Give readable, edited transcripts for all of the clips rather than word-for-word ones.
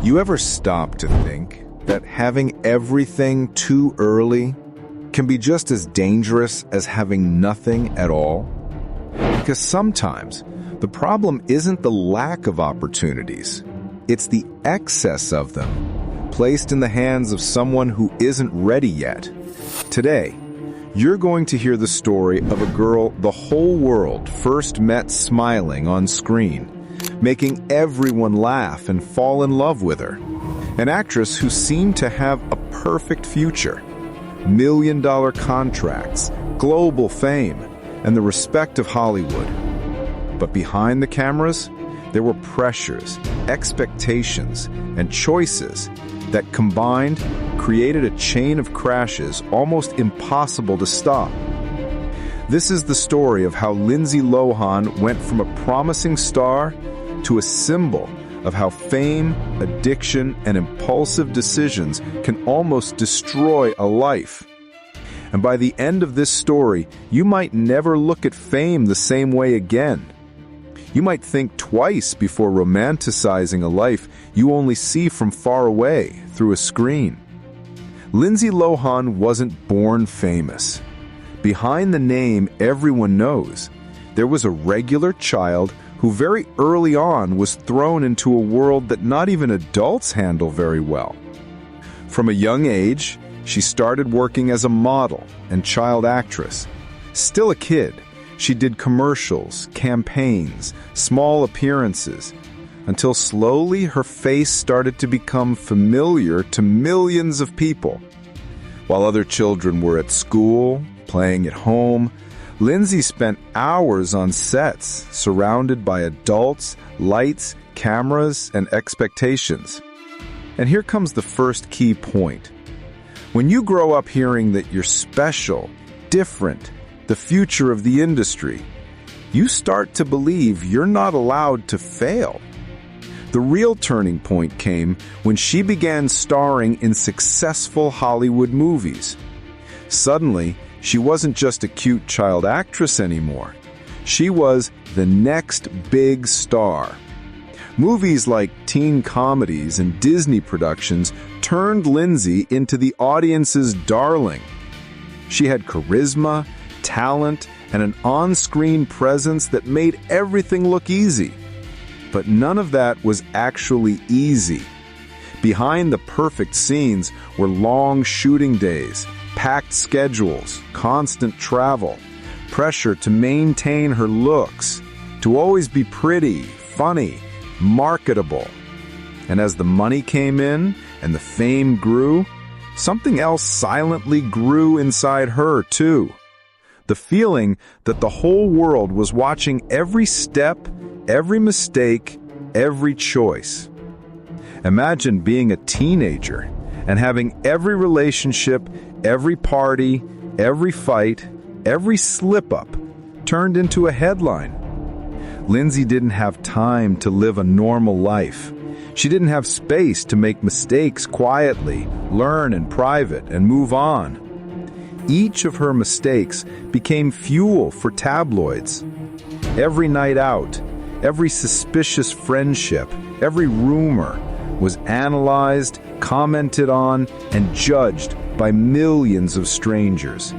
You ever stop to think that having everything too early can be just as dangerous as having nothing at all? Because sometimes the problem isn't the lack of opportunities, it's the excess of them, placed in the hands of someone who isn't ready yet. Today, you're going to hear the story of a girl the whole world first met smiling on screen, making everyone laugh and fall in love with her. An actress who seemed to have a perfect future. $1 million contracts, global fame, and the respect of Hollywood. But behind the cameras, there were pressures, expectations, and choices that combined created a chain of crashes almost impossible to stop. This is the story of how Lindsay Lohan went from a promising star to a symbol of how fame, addiction, and impulsive decisions can almost destroy a life. And by the end of this story, you might never look at fame the same way again. You might think twice before romanticizing a life you only see from far away through a screen. Lindsay Lohan wasn't born famous. Behind the name everyone knows, there was a regular child who very early on was thrown into a world that not even adults handle very well. From a young age, she started working as a model and child actress. Still a kid, she did commercials, campaigns, small appearances, until slowly her face started to become familiar to millions of people. While other children were at school, playing at home, Lindsay spent hours on sets, surrounded by adults, lights, cameras, and expectations. And here comes the first key point. When you grow up hearing that you're special, different, the future of the industry, you start to believe you're not allowed to fail. The real turning point came when she began starring in successful Hollywood movies. Suddenly, she wasn't just a cute child actress anymore. She was the next big star. Movies like teen comedies and Disney productions turned Lindsay into the audience's darling. She had charisma, talent, and an on-screen presence that made everything look easy. But none of that was actually easy. Behind the perfect scenes were long shooting days, packed schedules, constant travel, pressure to maintain her looks, to always be pretty, funny, marketable. And as the money came in and the fame grew, something else silently grew inside her too. The feeling that the whole world was watching every step, every mistake, every choice. Imagine being a teenager and having every relationship, every party, every fight, every slip-up turned into a headline. Lindsay didn't have time to live a normal life. She didn't have space to make mistakes quietly, learn in private, and move on. Each of her mistakes became fuel for tabloids. Every night out, every suspicious friendship, every rumor was analyzed, commented on, and judged by millions of strangers.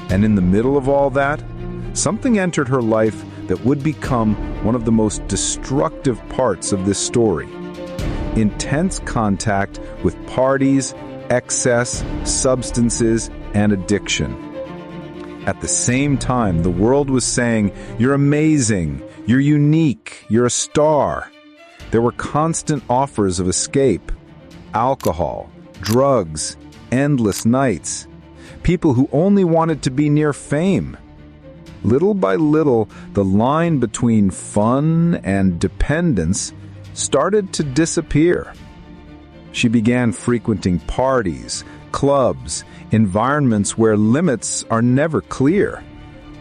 And in the middle of all that, something entered her life that would become one of the most destructive parts of this story. Intense contact with parties, excess, substances, and addiction. At the same time, the world was saying, "You're amazing, you're unique, you're a star." There were constant offers of escape, alcohol, drugs, endless nights, people who only wanted to be near fame. Little by little, the line between fun and dependence started to disappear. She began frequenting parties, clubs, environments where limits are never clear,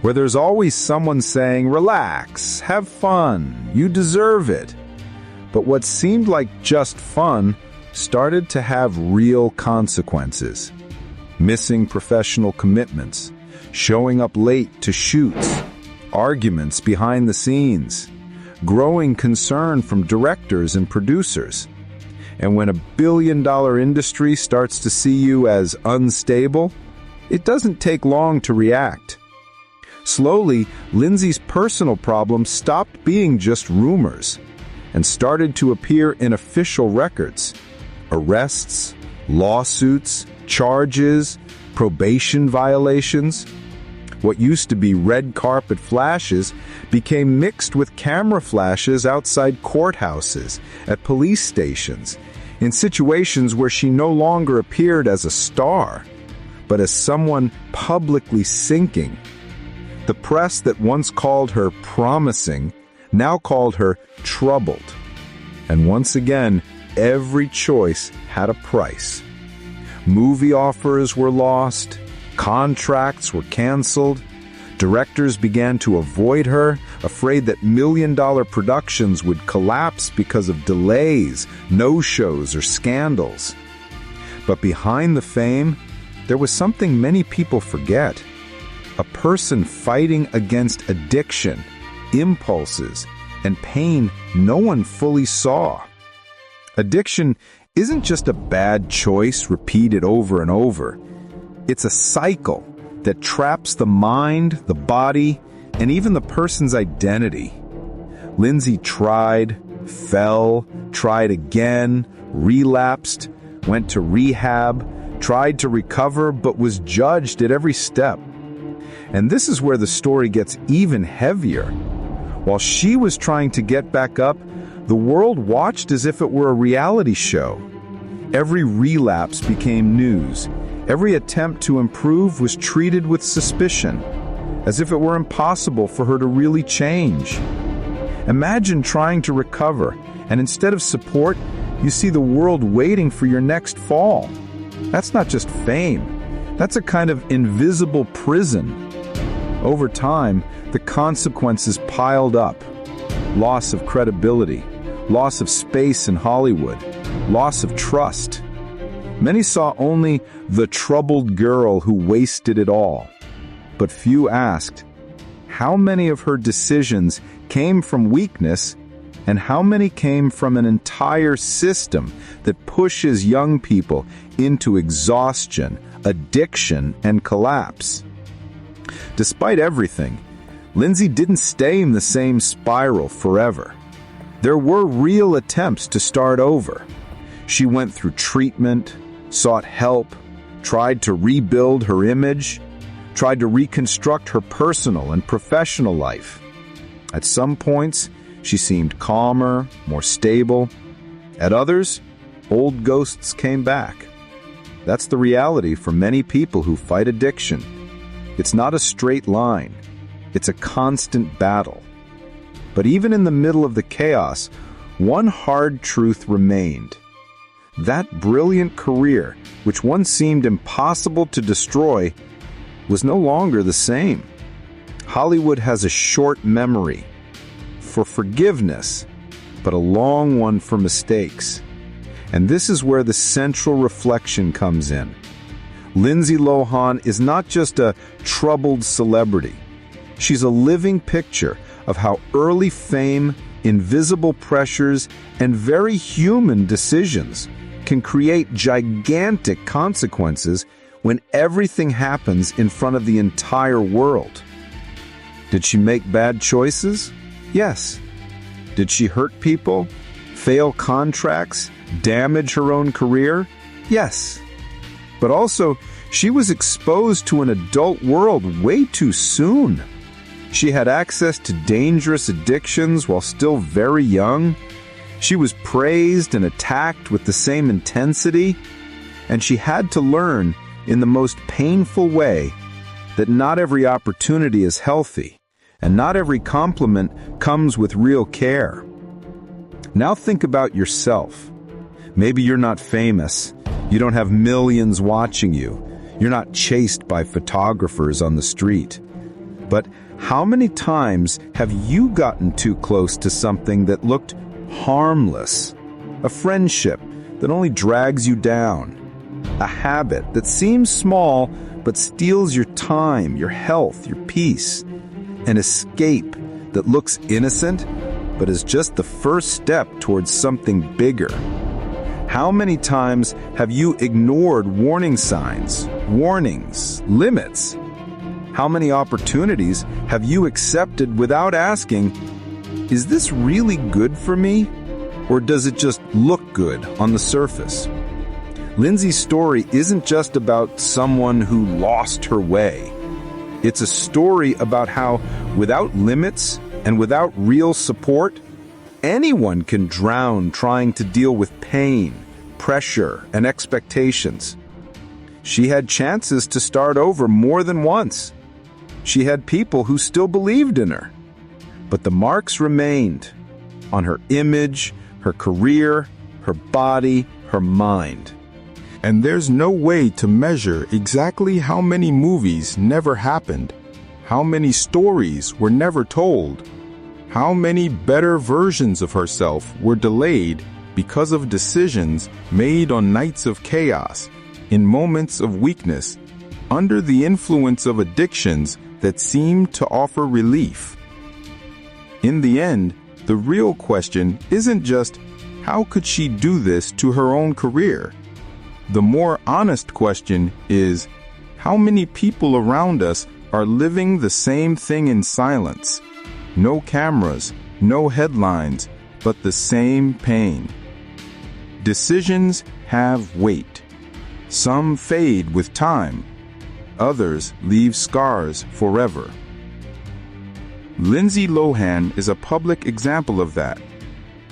where there's always someone saying, "Relax, have fun, you deserve it." But what seemed like just fun started to have real consequences. Missing professional commitments, showing up late to shoots, arguments behind the scenes, growing concern from directors and producers. And when a billion-dollar industry starts to see you as unstable, it doesn't take long to react. Slowly, Lindsay's personal problems stopped being just rumors and started to appear in official records. Arrests, lawsuits, charges, probation violations. What used to be red carpet flashes became mixed with camera flashes outside courthouses, at police stations, in situations where she no longer appeared as a star, but as someone publicly sinking. The press that once called her promising now called her troubled. And once again, every choice had a price. Movie offers were lost, contracts were canceled, directors began to avoid her, afraid that million-dollar productions would collapse because of delays, no-shows, or scandals. But behind the fame, there was something many people forget. A person fighting against addiction, impulses, and pain no one fully saw. Addiction isn't just a bad choice repeated over and over. It's a cycle that traps the mind, the body, and even the person's identity. Lindsay tried, fell, tried again, relapsed, went to rehab, tried to recover, but was judged at every step. And this is where the story gets even heavier. While she was trying to get back up, the world watched as if it were a reality show. Every relapse became news. Every attempt to improve was treated with suspicion, as if it were impossible for her to really change. Imagine trying to recover, and instead of support, you see the world waiting for your next fall. That's not just fame. That's a kind of invisible prison. Over time, the consequences piled up. Loss of credibility, loss of space in Hollywood, loss of trust. Many saw only the troubled girl who wasted it all. But few asked, how many of her decisions came from weakness, and how many came from an entire system that pushes young people into exhaustion, addiction, and collapse? Despite everything, Lindsay didn't stay in the same spiral forever. There were real attempts to start over. She went through treatment, sought help, tried to rebuild her image, tried to reconstruct her personal and professional life. At some points, she seemed calmer, more stable. At others, old ghosts came back. That's the reality for many people who fight addiction. It's not a straight line. It's a constant battle. But even in the middle of the chaos, one hard truth remained. That brilliant career, which once seemed impossible to destroy, was no longer the same. Hollywood has a short memory for forgiveness, but a long one for mistakes. And this is where the central reflection comes in. Lindsay Lohan is not just a troubled celebrity. She's a living picture of how early fame, invisible pressures, and very human decisions can create gigantic consequences when everything happens in front of the entire world. Did she make bad choices? Yes. Did she hurt people, fail contracts, damage her own career? Yes. But also, she was exposed to an adult world way too soon. She had access to dangerous addictions while still very young. She was praised and attacked with the same intensity. And she had to learn, in the most painful way, that not every opportunity is healthy, and not every compliment comes with real care. Now think about yourself. Maybe you're not famous. You don't have millions watching you. You're not chased by photographers on the street. But how many times have you gotten too close to something that looked harmless? A friendship that only drags you down. A habit that seems small but steals your time, your health, your peace. An escape that looks innocent but is just the first step towards something bigger. How many times have you ignored warning signs, warnings, limits? How many opportunities have you accepted without asking, is this really good for me? Or does it just look good on the surface? Lindsay's story isn't just about someone who lost her way. It's a story about how, without limits and without real support, anyone can drown trying to deal with pain, pressure, and expectations. She had chances to start over more than once. She had people who still believed in her. But the marks remained on her image, her career, her body, her mind. And there's no way to measure exactly how many movies never happened, how many stories were never told, how many better versions of herself were delayed because of decisions made on nights of chaos, in moments of weakness, under the influence of addictions that seemed to offer relief. In the end, the real question isn't just, how could she do this to her own career? The more honest question is, how many people around us are living the same thing in silence? No cameras, no headlines, but the same pain. Decisions have weight. Some fade with time. Others leave scars forever. Lindsay Lohan is a public example of that.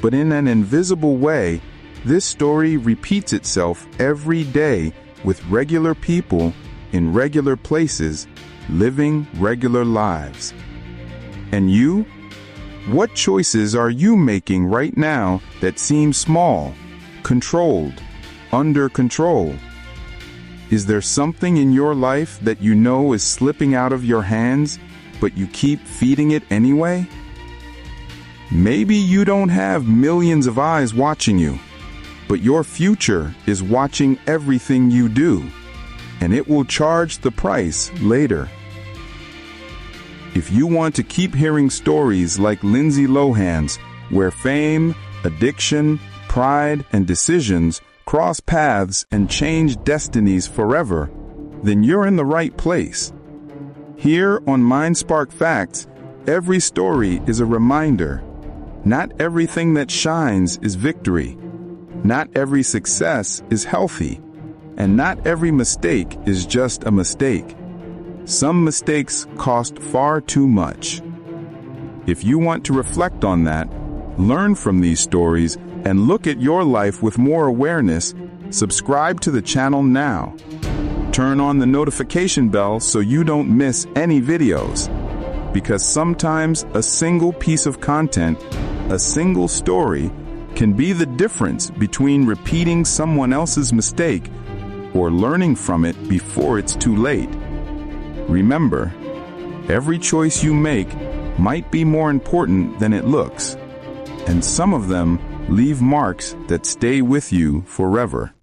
But in an invisible way, this story repeats itself every day with regular people in regular places, living regular lives. And you? What choices are you making right now that seem small, controlled, under control? Is there something in your life that you know is slipping out of your hands, but you keep feeding it anyway? Maybe you don't have millions of eyes watching you, but your future is watching everything you do, and it will charge the price later. If you want to keep hearing stories like Lindsay Lohan's, where fame, addiction, pride, and decisions cross paths and change destinies forever, then you're in the right place. Here on MindSpark Facts, every story is a reminder. Not everything that shines is victory. Not every success is healthy, and not every mistake is just a mistake. Some mistakes cost far too much. If you want to reflect on that, learn from these stories, and look at your life with more awareness, subscribe to the channel now. Turn on the notification bell so you don't miss any videos. Because sometimes a single piece of content, a single story, can be the difference between repeating someone else's mistake or learning from it before it's too late. Remember, every choice you make might be more important than it looks, and some of them leave marks that stay with you forever.